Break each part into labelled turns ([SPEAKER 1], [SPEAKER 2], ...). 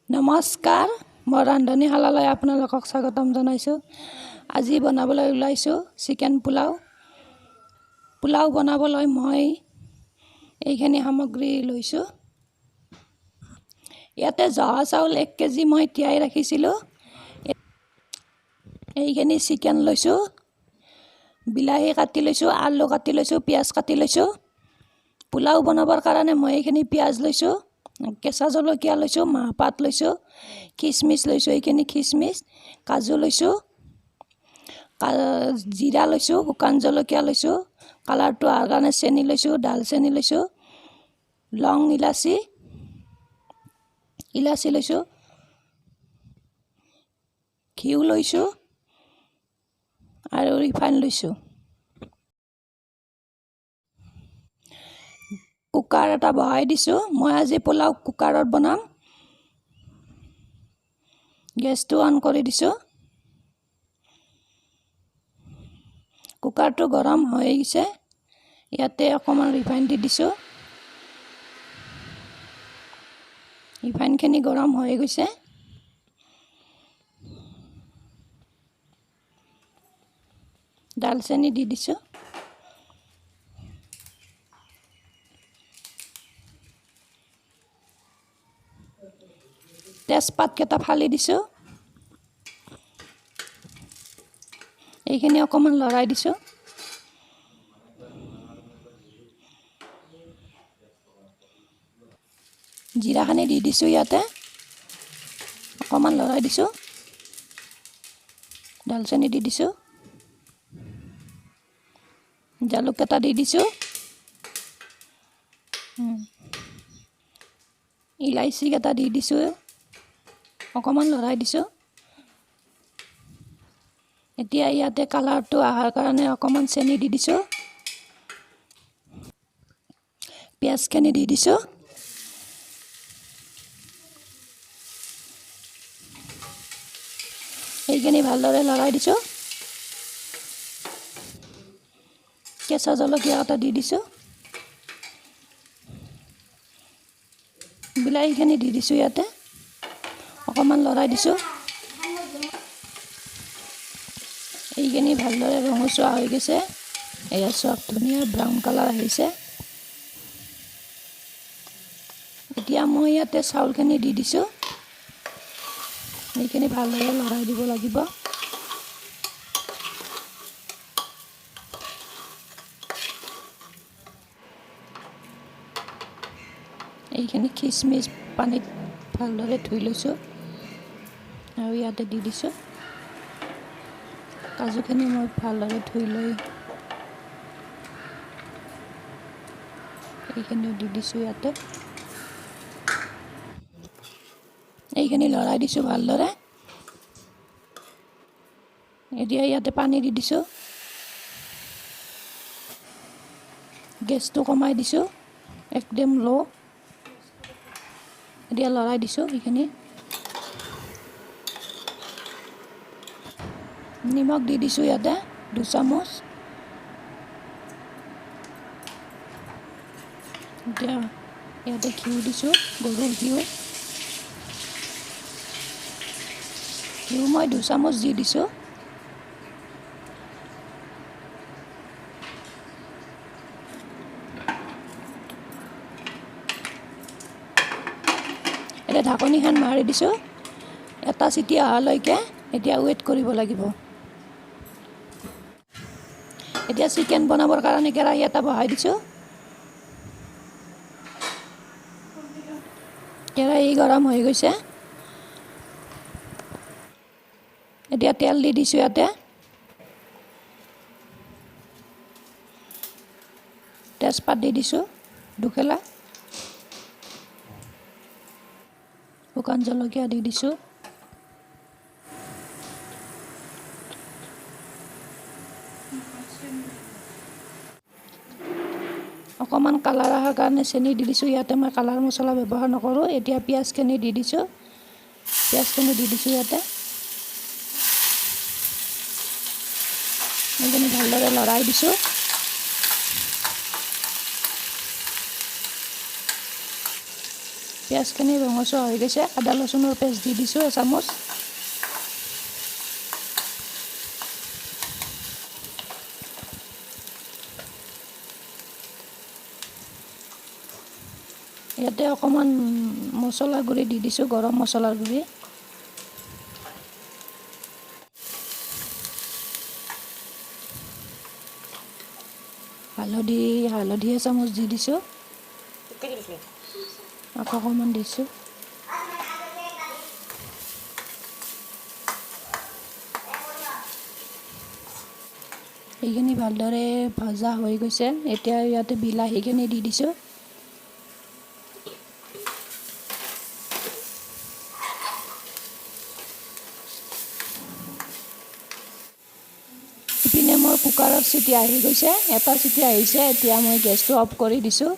[SPEAKER 1] নমস্কাৰ, মই ৰান্ধনীশালালৈ আপোনালোকক স্বাগতম জনাইছোঁ। আজি বনাবলৈ ওলাইছোঁ চিকেন পোলাও। পোলাও বনাবলৈ মই এইখিনি সামগ্ৰী লৈছোঁ। ইয়াতে জহা চাউল 1 কেজি মই তিয়াই ৰাখিছিলোঁ। এইখিনি চিকেন লৈছোঁ, বিলাহী কাটি লৈছোঁ, আলু কাটি লৈছোঁ, পিঁয়াজ কাটি লৈছোঁ। পোলাও বনাবৰ কাৰণে মই এইখিনি পিঁয়াজ লৈছোঁ, কেঁচা জলকীয়া লৈছোঁ, মাহপাত লৈছোঁ, খিচমিচ লৈছোঁ, এইখিনি খিচমিচ, কাজু লৈছোঁ, জিৰা লৈছোঁ, শুকান জলকীয়া লৈছোঁ, কালাৰটো অহাৰ কাৰণে চেনি লৈছোঁ, দালচেনি লৈছোঁ, লং ইলাচি লৈছোঁ, ঘিউ লৈছোঁ আৰু ৰিফাইন লৈছোঁ। কুকাৰ এটা বহাই দিছোঁ। মই আজি পোলাও কুকাৰত বনাম। গেছটো অন কৰি দিছোঁ। কুকাৰটো গৰম হৈ গৈছে। ইয়াতে অকণমান ৰিফাইন দি দিছোঁ। ৰিফাইনখিনি গৰম হৈ গৈছে। দালচেনি দি দিছোঁ। তেজপাতকেইটা ফালি দিছোঁ। এইখিনি অকণমান লৰাই দিছোঁ। জিৰাখিনি দি দিছোঁ ইয়াতে, অকণমান লৰাই দিছোঁ। দালচেনি দি দিছোঁ, জালুক এটা দি দিছোঁ, ইলাচি কেইটা দি দিছোঁ, অকণমান লৰাই দিছোঁ। এতিয়া ইয়াতে কালাৰটো অহাৰ কাৰণে অকণমান চেনি দি দিছোঁ, পিঁয়াজখিনি দি দিছোঁ। এইখিনি ভালদৰে লৰাই দিছোঁ। কেঁচা জলকীয়া এটা দি দিছোঁ, বিলাহীখিনি দি দিছোঁ ইয়াতে, অকণমান লৰাই দিছোঁ। এইখিনি ভালদৰে ৰঙচুৱা হৈ গৈছে। এয়া চব ধুনীয়া ব্ৰাউন কালাৰ আহিছে। এতিয়া মই ইয়াতে চাউলখিনি দি দিছোঁ। এইখিনি ভালদৰে লৰাই দিব লাগিব। এইখিনি খিচমিচ পানীত ভালদৰে ধুই লৈছোঁ আৰু ইয়াতে দি দিছোঁ। কাজুখিনি মই ভালদৰে ধুই লৈ এইখিনিও দি দিছোঁ ইয়াতে। এইখিনি লৰাই দিছোঁ ভালদৰে। এতিয়া ইয়াতে পানী দি দিছোঁ। গেছটো কমাই দিছোঁ, একদম ল'। এতিয়া লৰাই দিছোঁ এইখিনি। নিমখ দি দিছোঁ ইয়াতে 2 চামুচ। এতিয়া ইয়াতে ঘিউ দিছোঁ, গৰুৰ ঘিউ মই 2 চামুচ দি দিছোঁ। এতিয়া ঢাকনিখন মাৰি দিছোঁ। এটা চিটি অহালৈকে এতিয়া ৱেইট কৰিব লাগিব। এতিয়া চিকেন বনাবৰ কাৰণে কেৰাহী এটা বহাই দিছোঁ। কেৰাহী গৰম হৈ গৈছে। এতিয়া তেল দি দিছোঁ ইয়াতে। তেজপাত দি দিছোঁ 2 খেলা। শুকান জলকীয়া দি দিছোঁ। অকণমান কালাৰ অহাৰ কাৰণে চেনি দি দিছোঁ। ইয়াতে মই কালাৰ মছলা ব্যৱহাৰ নকৰোঁ। এতিয়া পিঁয়াজখিনি দি দিছোঁ। ইয়াতে এইখিনি ভালদৰে লৰাই দিছোঁ। পিঁয়াজখিনি ৰঙচুৱা হৈ গৈছে। আদা লচুনৰ পেষ্ট দি দিছোঁ এচামুচ। ইয়াতে অকণমান মছলা গুড়ি দি দিছোঁ, গৰম মছলাৰ গুড়ি। হালধি এচামুচ দি দিছোঁ, আকৌ অকণমান দিছোঁ। এইখিনি ভালদৰে ভজা হৈ গৈছে। এতিয়া ইয়াতে বিলাহীখিনি দি দিছোঁ। ইপিনে মোৰ কুকাৰৰ চিটি আহি গৈছে, এটা চিটি আহিছে। এতিয়া মই গেছটো অফ কৰি দিছোঁ।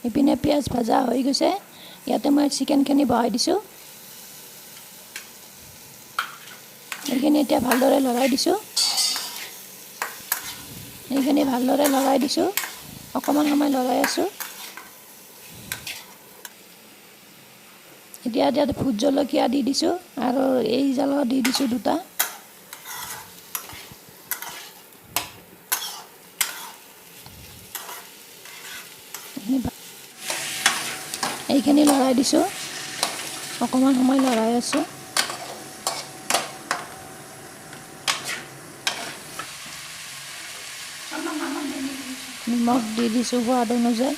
[SPEAKER 1] ইপিনে পিঁয়াজ ভজা হৈ গৈছে। ইয়াতে মই চিকেনখিনি বহাই দিছোঁ। এইখিনি এতিয়া ভালদৰে লৰাই দিছোঁ। অকণমান সময় লৰাই আছোঁ। এতিয়া ভোট জলকীয়া দি দিছোঁ আৰু এই জালুক দি দিছোঁ 2টা। এইখিনি লৰাই দিছোঁ, অকণমান সময় লৰাই আছোঁ। নিমখ দি দিছোঁ সোৱাদ অনুযায়ী।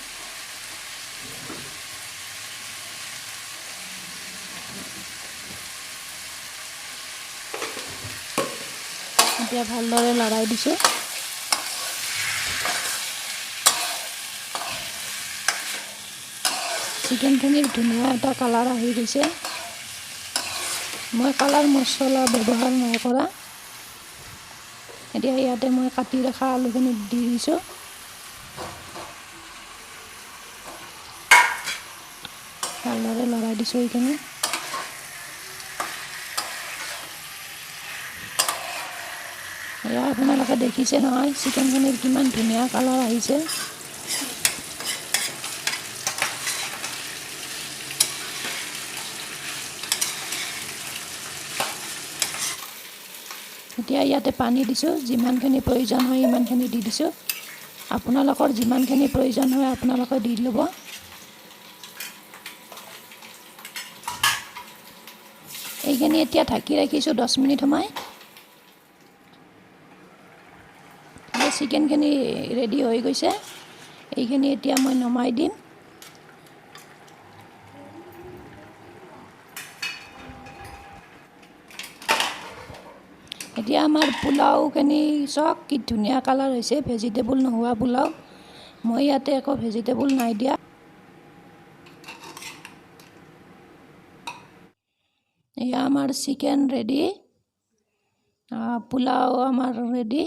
[SPEAKER 1] এতিয়া ভালদৰে লৰাই দিছোঁ। চিকেনখিনিৰ ধুনীয়া এটা কালাৰ আহি গৈছে। মই কালাৰ মছলা ব্যৱহাৰ নাই কৰা। এতিয়া ইয়াতে মই কাটি ৰখা আলুখিনি দি দিছোঁ। ভালদৰে লৰাই দিছোঁ এইখিনি। এয়া আপোনালোকে দেখিছে নহয় চিকেনখিনিৰ কিমান ধুনীয়া কালাৰ আহিছে। এতিয়া ইয়াতে পানী দিছোঁ, যিমানখিনি প্ৰয়োজন হয় সিমানখিনি দি দিছোঁ। আপোনালোকৰ যিমানখিনি প্ৰয়োজন হয় আপোনালোকে দি ল'ব। এইখিনি এতিয়া ঢাকি ৰাখিছোঁ 10 মিনিট সময়। চিকেনখিনি ৰেডি হৈ গৈছে। এইখিনি এতিয়া মই নমাই দিম। এতিয়া আমাৰ পোলাওখিনি চাওক কি ধুনীয়া কালাৰ হৈছে, ভেজিটেবল নোহোৱা পোলাও। মই ইয়াতে একো ভেজিটেবল নাই দিয়া। এয়া আমাৰ চিকেন ৰেডি, পোলাও আমাৰ ৰেডি।